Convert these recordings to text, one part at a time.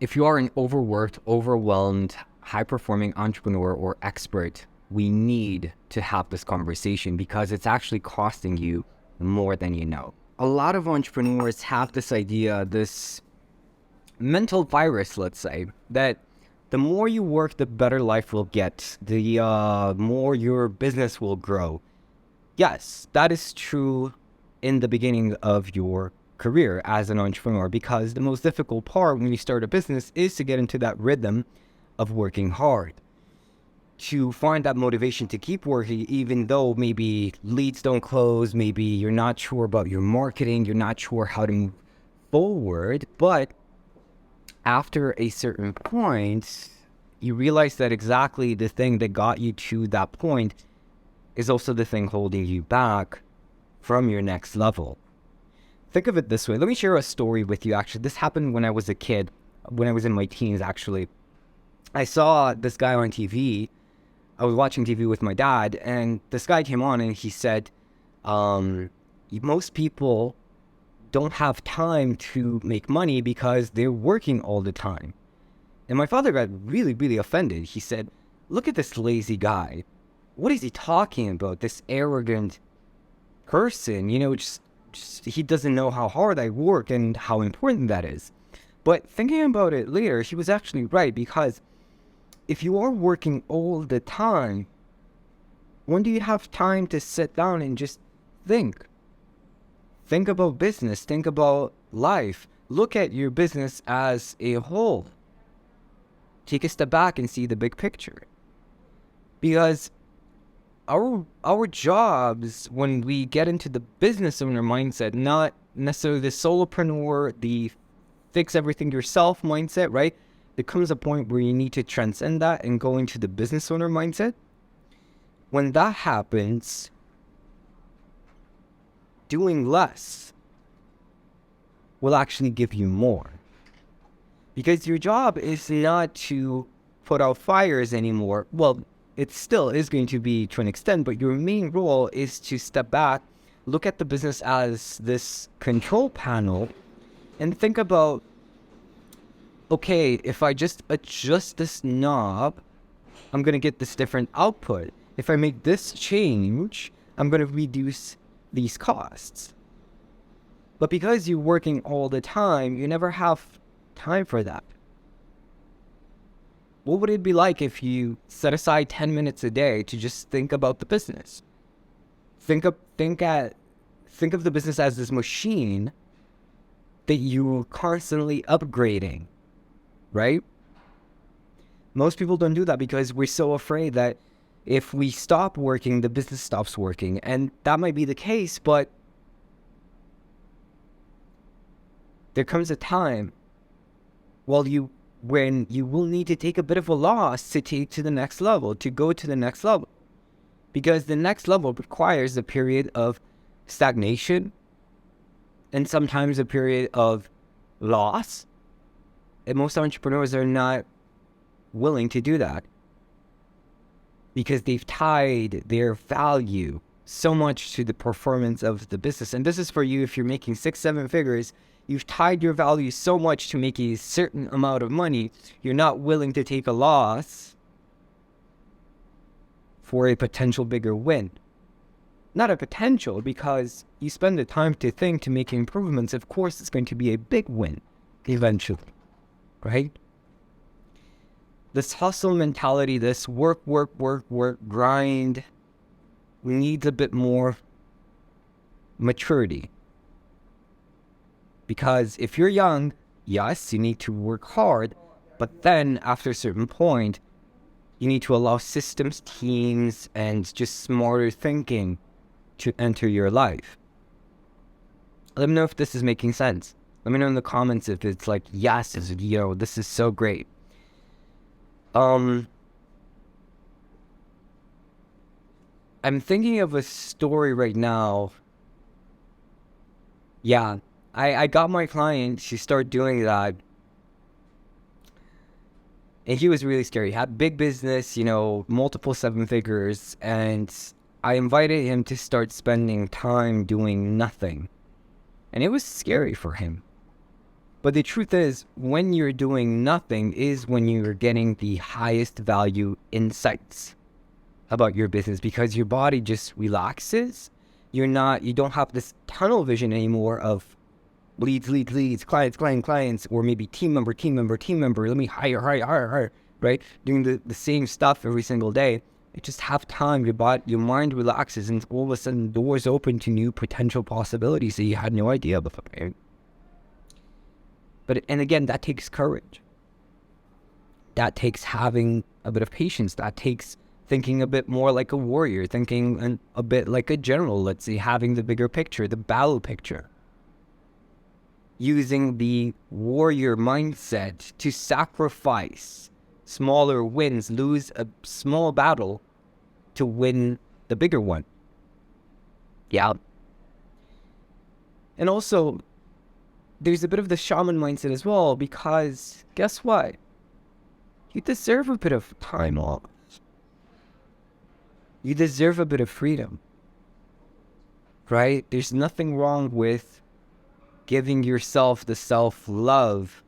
If you are an overworked, overwhelmed, high-performing entrepreneur or expert, we need to have this conversation because it's actually costing you more than you know. A lot of entrepreneurs have this idea, this mental virus, let's say, that the more you work, the better life will get, the more your business will grow. Yes, that is true in the beginning of your career as an entrepreneur, because the most difficult part when you start a business is to get into that rhythm of working hard, to find that motivation to keep working, even though maybe leads don't close, maybe you're not sure about your marketing, you're not sure how to move forward. But after a certain point, you realize that exactly the thing that got you to that point is also the thing holding you back from your next level. Think of it this way. Let me share a story with you. Actually, this happened when I was a kid, when I was in my teens, actually. I saw this guy on TV. I was watching TV with my dad, and this guy came on and he said, most people don't have time to make money because they're working all the time. And my father got really, really offended. He said, look at this lazy guy. What is he talking about? This arrogant person, just he doesn't know how hard I work and how important that is. But thinking about it later, he was actually right, because if you are working all the time, when do you have time to sit down and just think? Think about business, think about life. Look at your business as a whole. Take a step back and see the big picture. Because our jobs, when we get into the business owner mindset, not necessarily the solopreneur, the fix everything yourself mindset, right? There comes a point where you need to transcend that and go into the business owner mindset. When that happens, doing less will actually give you more. Because your job is not to put out fires anymore. Well, it still is going to be to an extent, but your main role is to step back, look at the business as this control panel, and think about, okay, if I just adjust this knob, I'm going to get this different output. If I make this change, I'm going to reduce these costs. But because you're working all the time, you never have time for that. What would it be like if you set aside 10 minutes a day to just think about the business? Think of the business as this machine that you're constantly upgrading, right? Most people don't do that because we're so afraid that if we stop working, the business stops working. And that might be the case, but there comes a time when you will need to take a bit of a loss to take to the next level, to go to the next level. Because the next level requires a period of stagnation and sometimes a period of loss. And most entrepreneurs are not willing to do that because they've tied their value so much to the performance of the business. And this is for you if you're making 6-7 figures. You've tied your value so much to make a certain amount of money, you're not willing to take a loss for a potential bigger win. Not a potential, because you spend the time to think, to make improvements. Of course, it's going to be a big win eventually, right? This hustle mentality, this work, grind, needs a bit more maturity. Because if you're young, yes, you need to work hard, but then after a certain point, you need to allow systems, teams, and just smarter thinking to enter your life. Let me know if this is making sense. Let me know in the comments if it's like, yes, this is so great. I'm thinking of a story right now. Yeah. I got my client, she started doing that. And he was really scary. He had big business, multiple 7 figures. And I invited him to start spending time doing nothing. And it was scary for him. But the truth is, when you're doing nothing is when you're getting the highest value insights about your business, because your body just relaxes. You don't have this tunnel vision anymore of leads, clients, or maybe team member. Let me hire, right? Doing the same stuff every single day. You just have time. Your mind relaxes, and all of a sudden doors open to new potential possibilities that you had no idea before. And again, that takes courage. That takes having a bit of patience. That takes thinking a bit more like a warrior, thinking a bit like a general, let's say, having the bigger picture, the battle picture. Using the warrior mindset to sacrifice smaller wins, lose a small battle to win the bigger one. Yeah. And also, there's a bit of the shaman mindset as well, because guess what? You deserve a bit of time off. You deserve a bit of freedom, right? There's nothing wrong with giving yourself the self-love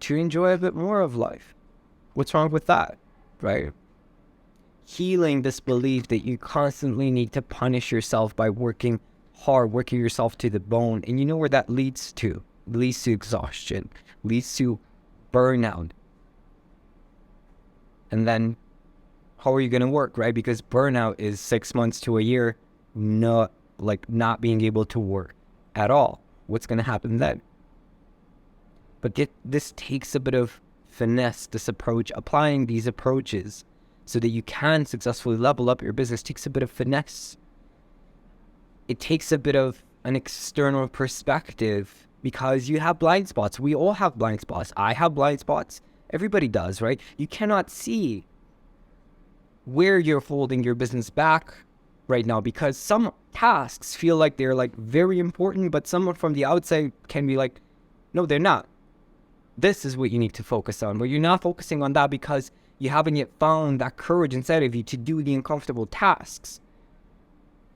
to enjoy a bit more of life. What's wrong with that, right? Healing this belief that you constantly need to punish yourself by working hard, working yourself to the bone. And you know where that leads to? It leads to exhaustion, leads to burnout. And then how are you going to work, right? Because burnout is 6 months to a year, not being able to work at all. What's going to happen then? But this takes a bit of finesse, this approach, applying these approaches so that you can successfully level up your business takes a bit of finesse. It takes a bit of an external perspective, because you have blind spots. We all have blind spots. I have blind spots. Everybody does, right? You cannot see where you're holding your business back right now, because some tasks feel like they're very important, but someone from the outside can be like, no, they're not. This is what you need to focus on. But you're not focusing on that because you haven't yet found that courage inside of you to do the uncomfortable tasks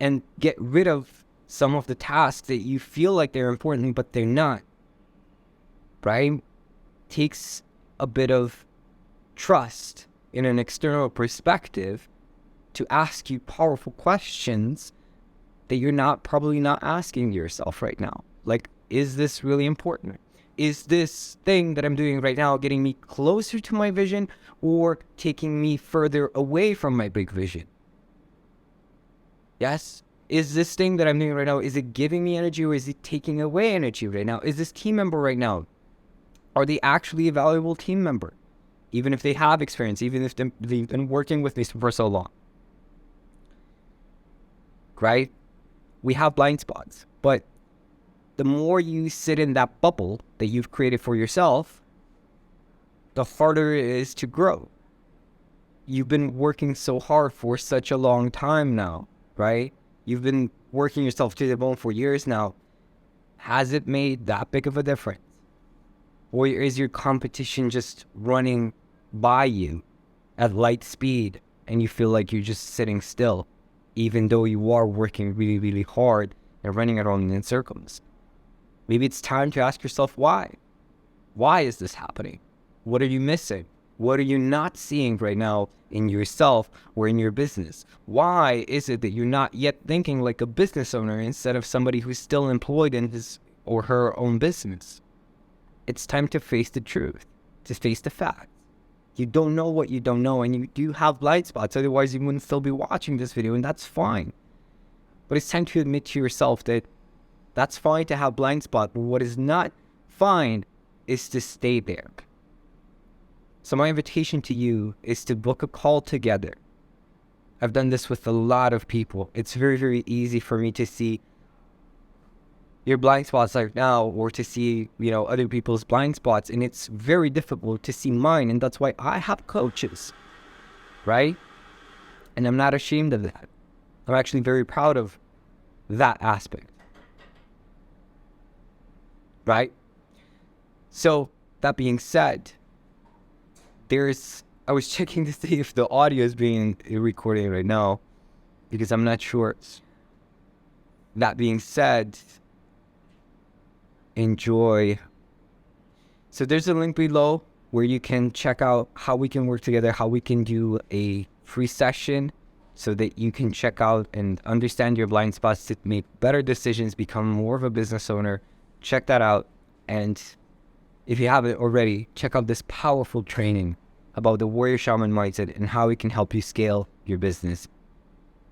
and get rid of some of the tasks that you feel like they're important, but they're not, right? Takes a bit of trust in an external perspective to ask you powerful questions that you're probably not asking yourself right now. Like, is this really important? Is this thing that I'm doing right now getting me closer to my vision or taking me further away from my big vision? Yes? Is this thing that I'm doing right now, is it giving me energy or is it taking away energy right now? Is this team member right now, are they actually a valuable team member? Even if they have experience, even if they've been working with me for so long. Right? We have blind spots, but the more you sit in that bubble that you've created for yourself, the harder it is to grow. You've been working so hard for such a long time now, right? You've been working yourself to the bone for years now. Has it made that big of a difference? Or is your competition just running by you at light speed and you feel like you're just sitting still, even though you are working really, really hard and running around in circles? Maybe it's time to ask yourself why. Why is this happening? What are you missing? What are you not seeing right now in yourself or in your business? Why is it that you're not yet thinking like a business owner instead of somebody who's still employed in his or her own business? It's time to face the truth, to face the facts. You don't know what you don't know, and you do have blind spots. Otherwise, you wouldn't still be watching this video, and that's fine. But it's time to admit to yourself that that's fine to have blind spots, but what is not fine is to stay there. So my invitation to you is to book a call together. I've done this with a lot of people. It's very, very easy for me to see your blind spots right now, or to see, other people's blind spots. And it's very difficult to see mine. And that's why I have coaches, right? And I'm not ashamed of that. I'm actually very proud of that aspect, right? So that being said, I was checking to see if the audio is being recorded right now, because I'm not sure. That being said, enjoy. So there's a link below where you can check out how we can work together, how we can do a free session so that you can check out and understand your blind spots to make better decisions, become more of a business owner. Check that out. And if you haven't already, check out this powerful training about the Warrior Shaman Mindset and how it can help you scale your business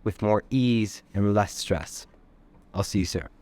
with more ease and less stress. I'll see you soon.